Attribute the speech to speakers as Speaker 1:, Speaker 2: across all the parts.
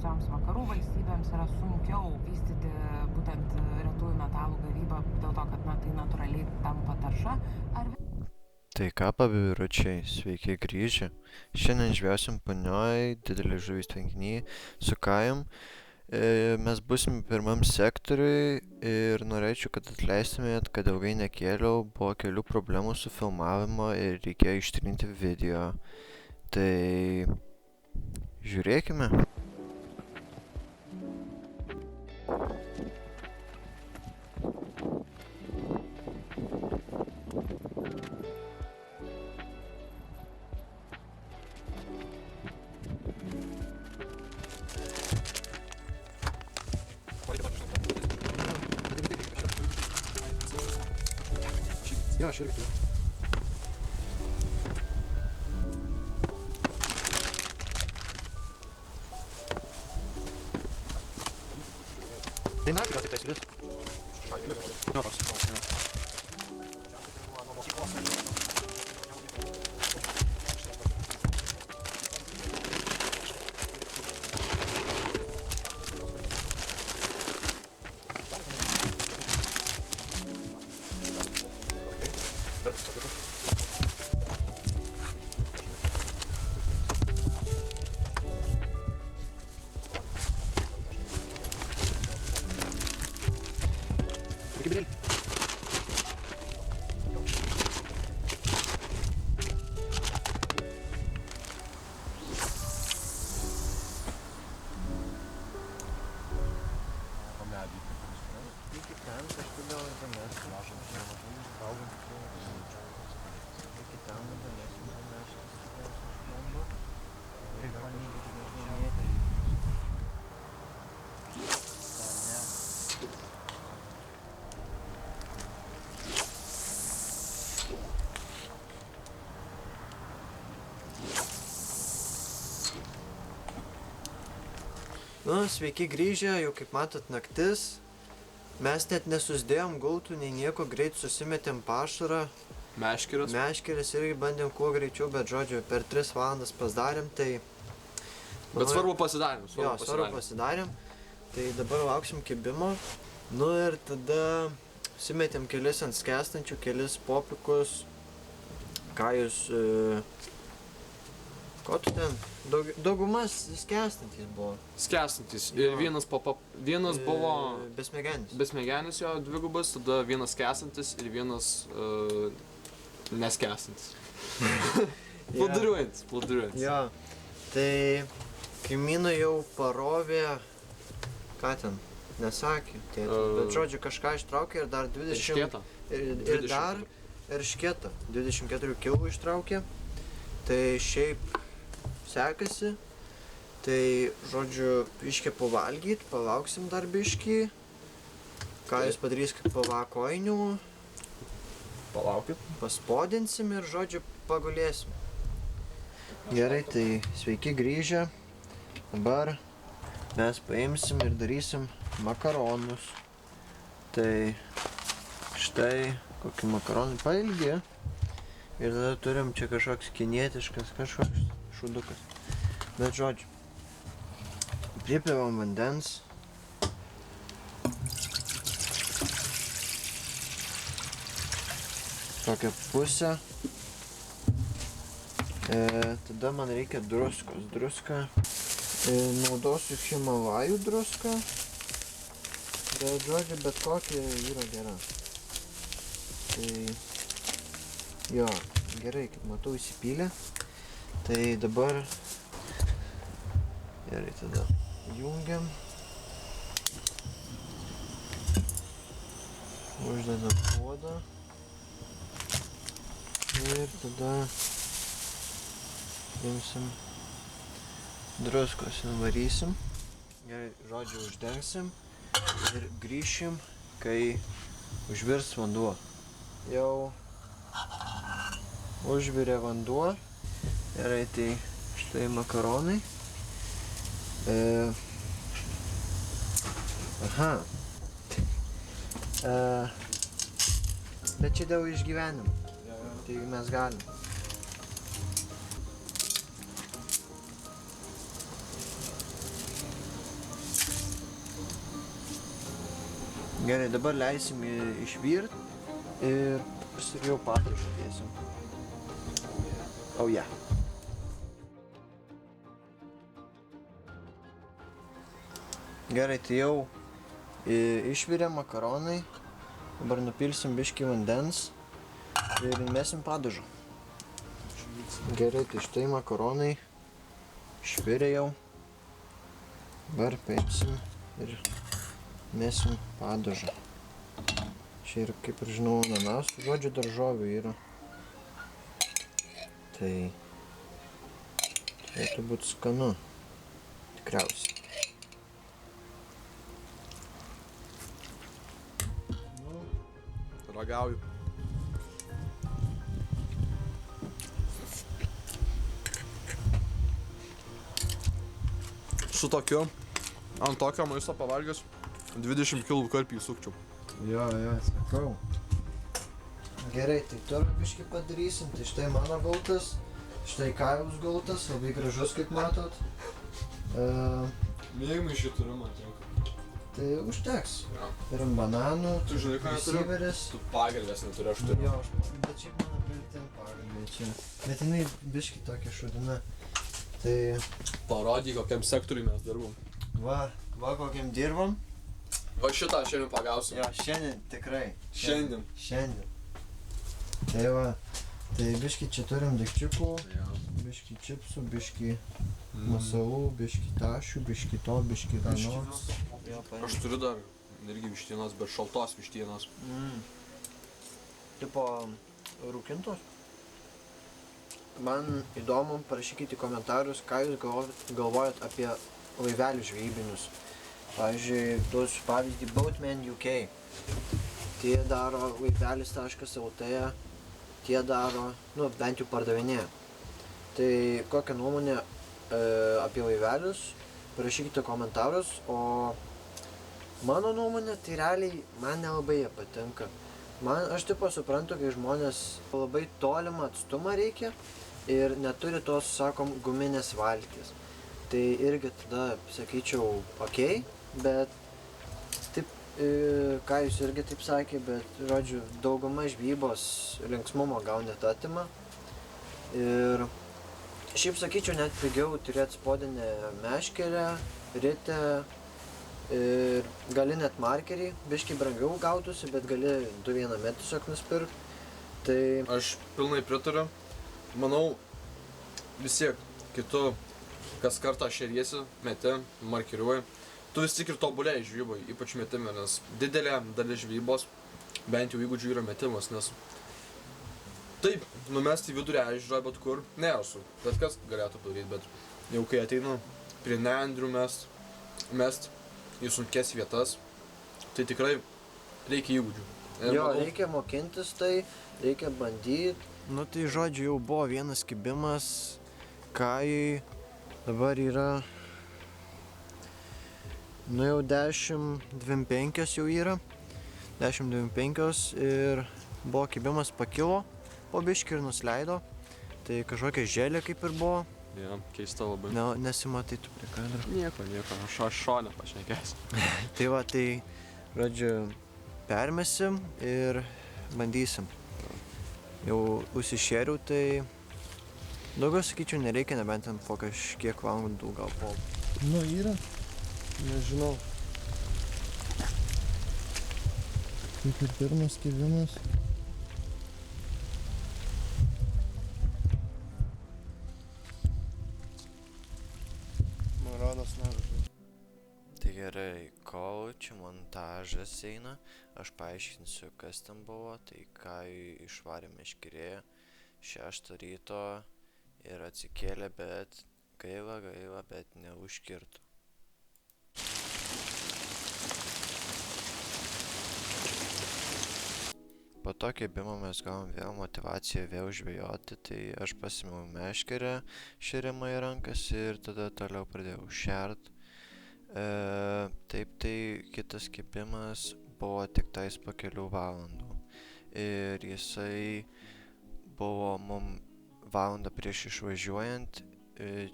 Speaker 1: vystysioms vakarų valstybėms yra sunkiau vystyti būtent retųjų metalų gavybą dėl to, kad tai natūraliai tampa tarša.
Speaker 2: Tai ką, pabiručiai, sveiki grįžę. Šiandien žvejiosim punioj, didelis žuvis tvenkiny, su Kajum. Mes būsim pirmam sektoriui ir norėčiau, kad atleistumėt, kad ilgai nekėliau, buvo kelių problemų su filmavimo ir reikėjo ištrinti video. Tai žiūrėkime.
Speaker 3: Ja, schön. Den har vi godt, det er lidt. Nå, også. Gabriel.
Speaker 2: Sveiki grįžę, jau kaip matot naktis. Mes net nesusidėjom gultų, nei nieko, greit susimetėm pašarą. Meškeres irgi bandėm kuo greičiau, bet žodžiu, per 3 valandas pasidarėm, tai...
Speaker 3: Bet svarbu pasidarėm.
Speaker 2: Svarbu pasidarėm. Tai dabar lauksim kibimo. Ir tada susimetėm kelis ant skęstančių, kelis popikus. Kajus... Ko tu ten? Daugumas skęstantys buvo.
Speaker 3: Skęstantys. Ir vienas buvo...
Speaker 2: Besmegenis
Speaker 3: jo, dvigubas, tada vienas skęstantis ir vienas neskęstantis. Plūduriuojantis.
Speaker 2: Jo. Tai kaimynai jau parovė... Ką ten? Nesakė. Bet žodžiu, kažką ištraukė ir dar 20...
Speaker 3: Ir škietą.
Speaker 2: Ir dar eršketą. 24 kilų ištraukė. Tai šiaip... sekasi, tai žodžiu, biškį pavalgyt, palauksim dar biškį, ką jūs padarys kaip pavakoinių,
Speaker 3: palaukit,
Speaker 2: paspodinsim ir žodžiu, pagulėsim. Gerai, tai sveiki grįžę, dabar mes paimsim ir darysim makaronus. Tai štai kokį makaronį pailgį ir tada turim čia kažkoks kinietiškas, kažkoks šudukas. Bet žodžiu, pripilom vandens. Tokią pusę. Tada man reikia druskos. Druską. Naudosiu Himalajų druską. Bet žodžiu, bet kokia yra gera. Tai... Jo, gerai, kaip matau, įsipylė. Tai dabar gerai, tada jungiam, uždedam puodą ir tada imsim druskos, nuvarysim, gerai, žodžiu, uždengsim ir grįšim, kai užvirs vanduo. Jau užvirė vanduo. Gerai, tai štai makaronai. Bet čia dėl išgyvenimo. Tai mes galim. Gerai, dabar leisim išvirt ir jau padažą dėsim. Oh yeah. Gerai, tai jau išvirė makaronai. Dabar nupilsim biškį vandens ir įmesim padažą. Gerai, tai štai makaronai išvirė jau. Dabar paimsim ir mesim padažą. Čia ir, kaip ir žinau, ananasų, žodžiu, daržovių yra. Tai turėtų būti skanu, tikriausiai.
Speaker 3: Ragauju. Su tokiu, ant tokio maisto pavalgęs, 20 kg karpį įsukčiau.
Speaker 2: Jo, atsakau. Gerai, tai tu biškį padarysim. Tai štai mano gautas, štai Kajaus gautas, labai gražus, kaip matot.
Speaker 3: Mėgimai šį turiu, man tinka.
Speaker 2: Tai užteks.
Speaker 3: Jo.
Speaker 2: Turim bananų,
Speaker 3: Tu žinai, ką neturiu?
Speaker 2: įsiveris.
Speaker 3: Tu pagalvės neturiu, aš turiu.
Speaker 2: Jo, bet šiaip mano piltin pagalbė čia. Bet jinai biškį tokia šudina. Tai
Speaker 3: Parodyk, kokiam sektoriui mes dirbam.
Speaker 2: va kokiam dirbam.
Speaker 3: Va šitą šiandien pagausim.
Speaker 2: Jo, šiandien tikrai.
Speaker 3: Šiandien.
Speaker 2: Tai va, tai biškį čia turim daikčiukų,
Speaker 3: Jo.
Speaker 2: biškį čipsų, biškį masalų, biškį tašių, biškį to, biškį rano.
Speaker 3: Aš turiu dar irgi vištienos, bet šaltos vištienos.
Speaker 2: Tipo rūkintos. Man įdomu, parašykite į komentarus, ką jūs galvojat apie laivelių žvejybinius. Pavyzdžiui, duosiu pavyzdį Boatman UK. Tie daro laivelis.lt, tie daro, bent jau pardavinėja. Tai kokią nuomonę apie laivelius, parašykite komentarus, o mano nuomonė, tai realiai man nelabai jie patinka. Aš tipo suprantu, kai žmonės labai tolimą atstumą reikia ir neturi tos, sakom, guminės valties. Tai irgi tada sakyčiau, okei, bet taip, ką jūs irgi taip sakė, bet, žodžiu, dauguma žvejybos linksmumo gal net atima. Ir šiaip sakyčiau, net pigiau turėti spodinę meškerę, ritę ir gali net markerį, biškį brangiau gautųsi, bet gali 2-1 metį tiesiog nusipirkt. Tai
Speaker 3: Aš pilnai pritariu. Manau, vis tiek, kai tu kas kartą šeriesi, meti, markeriuoji, tu vis tik ir tobulėjai žvejyboje, ypač metime, nes didelė dalis žvejybos, bent jau įgūdžių yra metimas, nes taip, numesti į vidurį ežerą bet kur, nesu, bet kas galėtų padaryti, bet jau kai ateinu prie nendrių mest į sunkes vietas, tai tikrai reikia įgūdžių.
Speaker 2: jo, reikia mokintis tai, reikia bandyti. Nu tai žodžiu, jau buvo vienas kibimas, Kajai dabar yra, jau 10:25 jau yra, 10:25 ir buvo kibimas pakilo, po biškį ir nusileido, tai kažkokia želė kaip ir buvo.
Speaker 3: Ja, keista labai.
Speaker 2: Nesimatai tu prie kadro.
Speaker 3: Nieko, aš šone pašnekėsiu.
Speaker 2: Tai va, tai, žodžiu, permesim ir bandysim. Jau užsišėriau, tai daugiau sakyčiau nereikia, nebent ten po kažkiek valandų gal po. Yra, nežinau. Kaip ir pirmas kibimas. Tai gerai, kol čia montažas eina, aš paaiškinsiu, kas ten buvo. Tai Kajui išvarė meškerė 6 ryto ir atsikėlė, bet gaila, bet neužkirto. Po to kibimo mes gavom vėl motivaciją vėl žvejoti, tai aš pasimiau meškerę šėrimą į rankas ir tada toliau pradėjau šert. Taip, tai kitas kibimas buvo tik tais po kelių valandų ir jisai buvo mum valandą prieš išvažiuojant,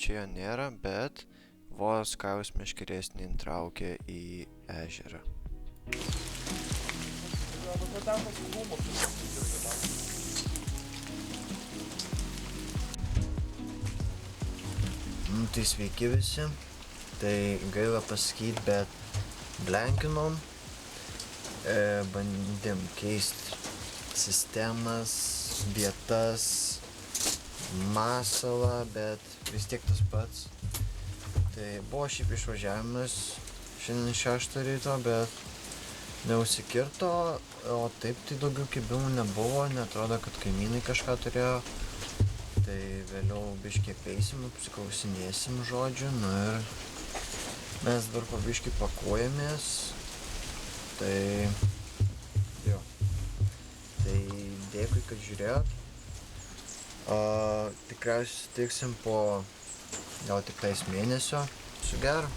Speaker 2: čia jo nėra, bet vos Kajaus meškerės neįtraukė į ežerą. Tai sveiki visi. Tai gaila pasakyti, bet blenkinom. Bandėm keisti sistemas, vietas, masalą, bet vis tiek tas pats. Tai buvo šiaip išvažiavimas šiandien 6 ryto, bet neužsikirto, o taip tai daugiau kibimų nebuvo, netrodo, kad kaimynai kažką turėjo. Tai vėliau biškį apeisim, apsiklausinėsim žodžiu, nu ir mes dabar po biškį pakuojamės. Tai jo. Tai dėkui, kad žiūrėjot. Tikriausiai sutiksim po gal tik tais mėnesio. Su geru.